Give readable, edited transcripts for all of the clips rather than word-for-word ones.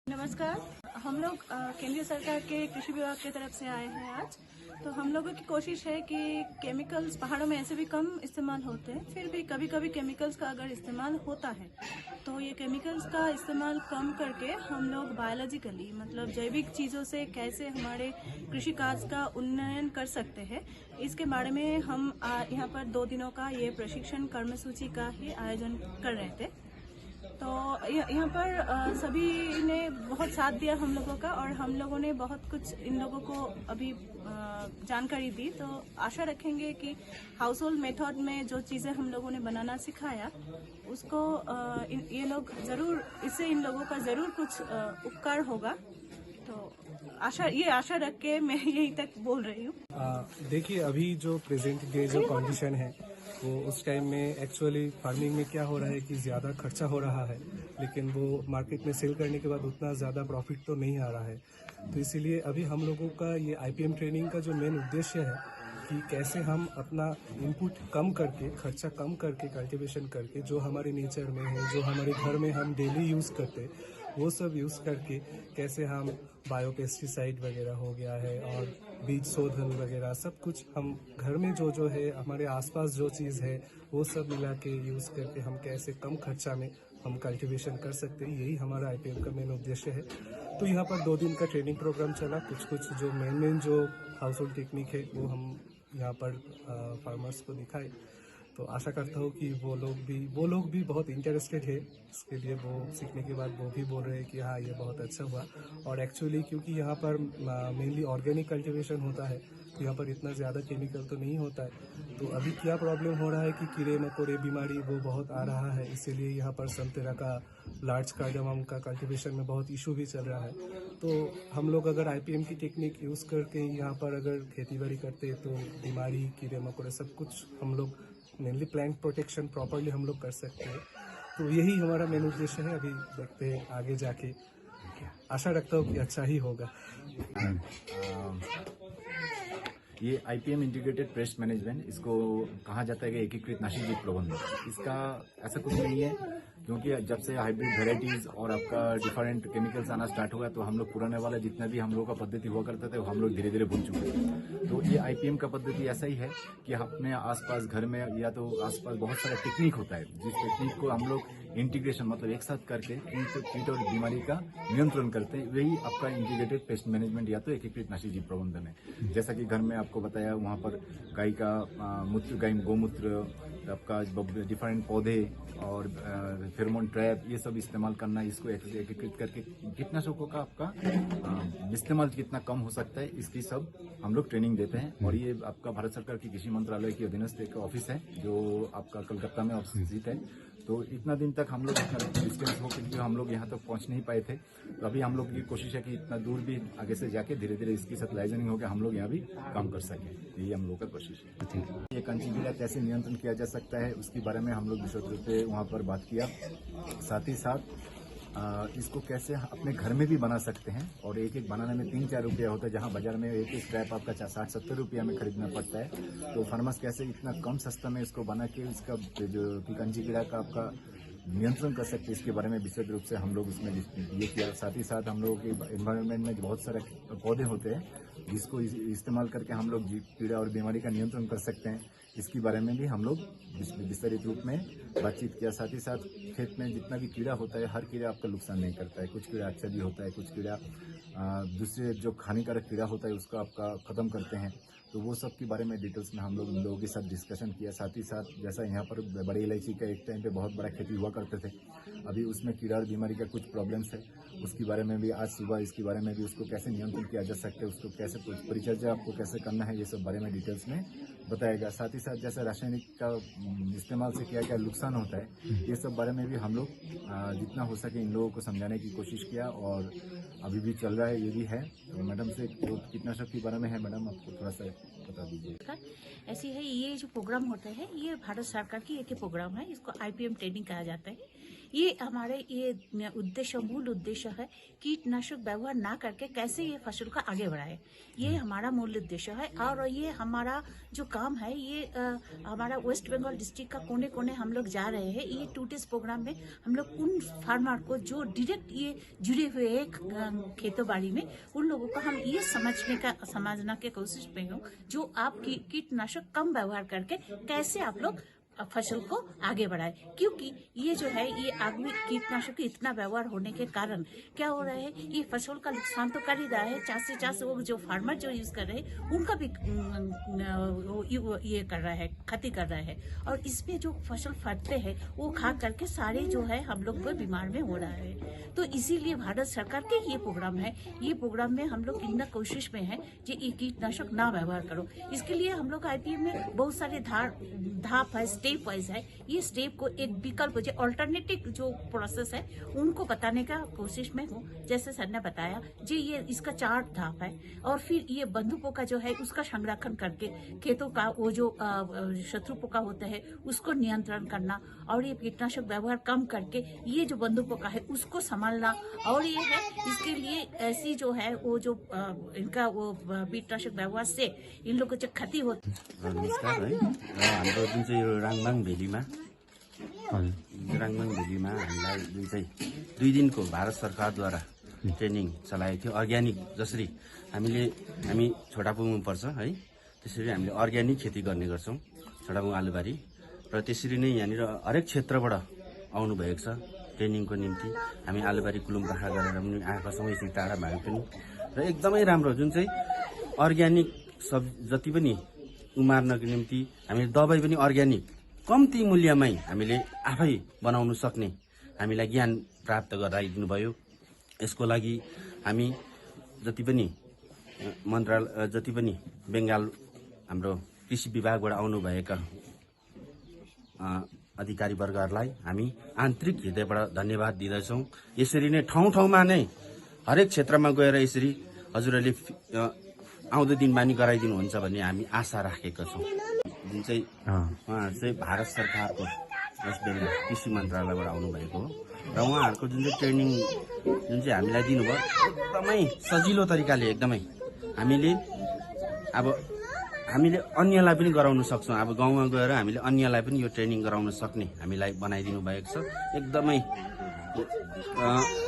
नमस्कार। हम लोग केंद्रीय सरकार के कृषि विभाग की तरफ से आए हैं आज। तो हम लोगों की कोशिश है कि केमिकल्स पहाड़ों में ऐसे भी कम इस्तेमाल होते हैं, फिर भी कभी कभी केमिकल्स का अगर इस्तेमाल होता है तो ये केमिकल्स का इस्तेमाल कम करके हम लोग बायोलॉजिकली मतलब जैविक चीज़ों से कैसे हमारे कृषि कार्य का उन्नयन कर सकते हैं, इसके बारे में हम यहाँ पर 2 दिनों का ये प्रशिक्षण कर्मसूची का ही आयोजन कर रहे थे। तो यहाँ पर सभी ने बहुत साथ दिया हम लोगों का, और हम लोगों ने बहुत कुछ इन लोगों को अभी जानकारी दी। तो आशा रखेंगे कि हाउस होल्ड मेथड में जो चीज़ें हम लोगों ने बनाना सिखाया उसको ये लोग ज़रूर, इससे इन लोगों का ज़रूर कुछ उपकार होगा। तो आशा रख के मैं यहीं तक बोल रही हूँ। देखिए, अभी जो प्रेजेंट डे जो कंडीशन है वो उस टाइम में एक्चुअली फार्मिंग में क्या हो रहा है कि ज़्यादा खर्चा हो रहा है, लेकिन वो मार्केट में सेल करने के बाद उतना ज़्यादा प्रॉफिट तो नहीं आ रहा है। तो इसीलिए अभी हम लोगों का ये आईपीएम ट्रेनिंग का जो मेन उद्देश्य है कि कैसे हम अपना इनपुट कम करके, खर्चा कम करके, कल्टीवेशन करके, जो हमारे नेचर में है, जो हमारे घर में हम डेली यूज़ करते हैं, वो सब यूज़ करके कैसे हम बायोपेस्टिसाइड वगैरह हो गया है और बीज शोधन वगैरह सब कुछ हम घर में जो है, हमारे आसपास जो चीज़ है वो सब मिला के यूज़ करके हम कैसे कम खर्चा में हम कल्टीवेशन कर सकते हैं, यही हमारा आईपीएम का मेन उद्देश्य है। तो यहाँ पर 2 दिन का ट्रेनिंग प्रोग्राम चला। कुछ जो मेन जो हाउस होल्ड टेक्निक है वो हम यहाँ पर फार्मर्स को दिखाए। तो आशा करता हूँ कि वो लोग भी बहुत इंटरेस्टेड है इसके लिए। वो सीखने के बाद वो भी बोल रहे हैं कि हाँ, ये बहुत अच्छा हुआ। और एक्चुअली क्योंकि यहाँ पर मेनली ऑर्गेनिक कल्टीवेशन होता है तो यहाँ पर इतना ज़्यादा केमिकल तो नहीं होता है। तो अभी क्या प्रॉब्लम हो रहा है कि कीड़े मकोड़े बीमारी वो बहुत आ रहा है, इसीलिए यहाँ पर संतरा का, लार्ज कार्डामम का कल्टीवेशन में बहुत इशू भी चल रहा है। तो हम लोग अगर आईपीएम की टेक्निक यूज़ करके यहाँ पर अगर खेती बाड़ी करते तो बीमारी, कीड़े मकोड़े सब कुछ हम लोग मेनली प्लांट प्रोटेक्शन प्रॉपरली हम लोग कर सकते हैं। तो यही हमारा मेन उद्देश्य है। अभी देखते हैं आगे जाके, आशा रखता हूँ कि अच्छा ही होगा। ये आईपीएम इंटीग्रेटेड पेस्ट मैनेजमेंट, इसको कहा जाता है कि एकीकृत नाशी जीव प्रबंधन। इसका ऐसा कुछ नहीं है, क्योंकि जब से हाइब्रिड वेराइटीज और आपका डिफरेंट केमिकल्स आना स्टार्ट हुआ तो हम लोग पुराने वाला जितना भी हम लोग का पद्धति हुआ करते थे वो हम लोग धीरे धीरे भूल चुके हैं। तो ये आईपीएम का पद्धति ऐसा ही है कि अपने आसपास घर में या तो आसपास बहुत सारा टेक्निक होता है, जिस टेक्निक को हम लोग इंटीग्रेशन मतलब एक साथ करके कीट और बीमारी का नियंत्रण करते हैं, वही आपका इंटीग्रेटेड पेस्ट मैनेजमेंट या तो एकीकृत नाशी जीव प्रबंधन है। जैसा कि घर में आपको बताया, वहाँ पर गाय का मूत्र, गाय गोमूत्र, आपका डिफरेंट पौधे और फेरोमोन ट्रैप, ये सब इस्तेमाल करना, इसको एकीकृत करके कीटनाशकों का आपका इस्तेमाल कितना कम हो सकता है, इसकी सब हम लोग ट्रेनिंग देते हैं। और ये आपका भारत सरकार की कृषि मंत्रालय की अधीनस्थ एक ऑफिस है जो आपका कलकत्ता में स्थित है। तो इतना दिन तक हम लोग इतना डिस्टेंस होकर हम लोग यहाँ तक पहुँच नहीं पाए थे। तो अभी हम लोग की कोशिश है कि इतना दूर भी आगे से जाके धीरे धीरे इसकी साथ लाइजनिंग होकर हम लोग यहाँ भी काम कर सकें। यही हम लोग का कोशिश है। ये कंची कीड़ा कैसे नियंत्रण किया जा सकता है उसके बारे में हम लोग विशेष रूप से वहाँ पर बात किया। साथ ही साथ इसको कैसे अपने घर में भी बना सकते हैं, और एक बनाने में 3-4 रुपया होता है, जहां बाजार में एक स्क्रैप आपका 60-70 रुपया में खरीदना पड़ता है। तो फार्मर्स कैसे इतना कम सस्ता में इसको बना के इसका जो कंची कीड़ा का आपका नियंत्रण कर सकते हैं, इसके बारे में विशेष रूप से हम लोग उसमें ये किया। साथ ही साथ हम लोगों के एनवायरनमेंट में बहुत सारे पौधे होते हैं जिसको इस्तेमाल करके हम लोग कीड़ा और बीमारी का नियंत्रण कर सकते हैं, इसके बारे में भी हम लोग विस्तारित रूप में बातचीत किया। साथ ही साथ खेत में जितना भी कीड़ा होता है, हर कीड़ा आपका नुकसान नहीं करता है। कुछ कीड़ा अच्छा भी होता है, कुछ कीड़ा दूसरे जो हानिकारक कीड़ा होता है उसको आपका खत्म करते हैं। तो वो सब के बारे में डिटेल्स में हम लोग उन लोगों के साथ डिस्कशन किया। साथ ही साथ जैसा यहाँ पर बड़ी इलायची का एक टाइम पे बहुत बड़ा खेती हुआ करते थे, अभी उसमें कीड़ा और बीमारी का कुछ प्रॉब्लम्स है, उसके बारे में भी आज सुबह इसके बारे में भी उसको कैसे नियंत्रण किया जा सकता है, उसको कैसे परिचर्या आपको कैसे करना है, ये सब बारे में डिटेल्स में बताएगा। साथ ही साथ जैसे रासायनिक का इस्तेमाल से क्या क्या नुकसान होता है, ये सब बारे में भी हम लोग जितना हो सके इन लोगों को समझाने की कोशिश किया, और अभी भी चल रहा है, ये भी है। तो मैडम से कीटनाशक के बारे में है, मैडम आपको थोड़ा सा बता दीजिए। ऐसे है, ये जो प्रोग्राम होते हैं ये भारत सरकार की एक प्रोग्राम है, इसको आईपीएम ट्रेनिंग कहा जाता है। ये हमारे ये उद्देश्य, मूल उद्देश्य है कीटनाशक व्यवहार ना करके कैसे ये फसल का आगे बढ़ाए, ये हमारा मूल उद्देश्य है। और ये हमारा जो काम है ये हमारा वेस्ट बंगाल डिस्ट्रिक्ट का कोने कोने हम लोग जा रहे हैं। ये 2 डेज प्रोग्राम में हम लोग उन फार्मर को जो डायरेक्ट ये जुड़े हुए हैं खेतों बाड़ी में, उन लोगों को हम ये समझना के कोशिश में हूँ जो आप कीटनाशक कम व्यवहार करके कैसे आप लोग फसल को आगे बढ़ाए। क्योंकि ये जो है ये आदमी कीटनाशक के इतना व्यवहार होने के कारण क्या हो रहा है, ये फसल का नुकसान तो कर ही रहा है, चास वो जो फार्मर जो यूज कर रहे हैं उनका भी ये कर रहा है, क्षति कर रहा है। और इसमें जो फसल फटते हैं वो खा करके सारे जो है हम लोग को बीमार में हो रहा है। तो इसीलिए भारत सरकार के ये प्रोग्राम है, ये प्रोग्राम में हम लोग इन कोशिश में है कि ये कीटनाशक ना व्यवहार करो। इसके लिए हम लोग IPM में बहुत सारे धाप है, स्टेप वाइज है। ये स्टेप को एक विकल्प जो अल्टरनेटिव जो प्रोसेस है उनको बताने का कोशिश में हूँ। जैसे सर ने बताया जी, ये इसका 4 धाप है। और फिर ये बंधुपों का जो है उसका संरक्षण करके खेतों का वो जो शत्रु पोका होता है उसको नियंत्रण करना, और ये कीटनाशक व्यवहार कम करके ये जो बंधुपोका है उसको संभालना। और ये है इसके लिए ऐसी जो है वो जो इनका वो कीटनाशक व्यवहार से इन लोगों को जो क्षति होती है। नमस्कार है, हाम्रो जुन चाहिँ यो राङभाङ भेलीमा हामीलाई जुन चाहिँ 2 दिनको भारत सरकारद्वारा ट्रेनिङ चलाएको थियो अर्ग्यानिक, जसरी हामी छोटापुङमा पर्छ है, त्यसरी हामीले अर्ग्यानिक खेती गर्ने गर्छौँ छोटापुङ आलुबारी। र त्यसरी नै यहाँनिर हरेक क्षेत्रबाट आउनुभएको छ ट्रेनिङको निम्ति। हामी आलुबारी कुलुम्पाखा गरेर पनि आएका छौँ, यसरी टाढा भए पनि। र एकदमै राम्रो जुन चाहिँ अर्ग्यानिक सब जति पनि उमार्नको निम्ति हामीले दबाई पनि अर्ग्यानिक कम्ती मूल्यमै हामीले आफै बनाउन सक्ने हामीलाई ज्ञान प्राप्त गराइदिनु भयो। यसको लागि हामी जति पनि जति पनि बङ्गाल हाम्रो कृषि विभागबाट आउनुभएका अधिकारी वर्गहरूलाई हामी आन्तरिक हृदयबाट धन्यवाद दिँदछौँ। यसरी नै ठाउँ ठाउँमा नै हरेक क्षेत्रमा गएर यसरी हजुरहरूले आउँदो दिनमा नि गराइदिनुहुन्छ भन्ने हामी आशा राखेका छौँ। जुन चाहिँ उहाँहरू चाहिँ भारत सरकारको वेस्ट बेङ्गाल कृषि मन्त्रालयबाट आउनुभएको हो, र उहाँहरूको जुन चाहिँ ट्रेनिङ जुन चाहिँ हामीलाई दिनुभयो एकदमै सजिलो तरिकाले एकदमै हामीले अन्यलाई पनि गराउन सक्छौँ। अब गाउँमा गएर हामीले अन्यलाई पनि यो ट्रेनिङ गराउन सक्ने हामीलाई बनाइदिनु भएको छ। एकदमै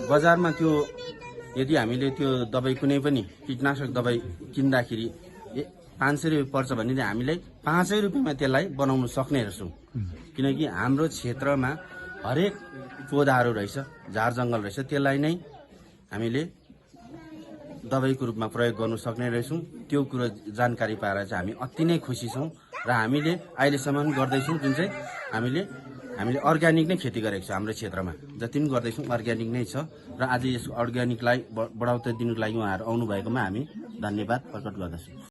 बजारमा त्यो यदि हामीले त्यो दबाई कुनै पनि कीटनाशक दबाई किन्दाखेरि 500 रुपियाँ पर्छ भने हामीले 5 रुपियाँमा त्यसलाई बनाउन सक्ने रहेछौँ। किनकि हाम्रो क्षेत्रमा हरेक पौधाहरू रहेछ, झार जङ्गल रहेछ, त्यसलाई नै हामीले दबाईको रूपमा प्रयोग गर्नु सक्ने रहेछौँ। त्यो कुरो जानकारी पाएर चाहिँ हामी अति नै खुसी छौँ। र हामीले अहिलेसम्म गर्दैछौँ जुन चाहिँ हामीले अर्ग्यानिक नै खेती गरेको छ। हाम्रो क्षेत्रमा जति पनि गर्दैछौँ अर्ग्यानिक नै छ। र आज यस अर्ग्यानिकलाई बढाउँदै दिनुको लागि उहाँहरू आउनुभएकोमा हामी धन्यवाद प्रकट गर्दछौँ।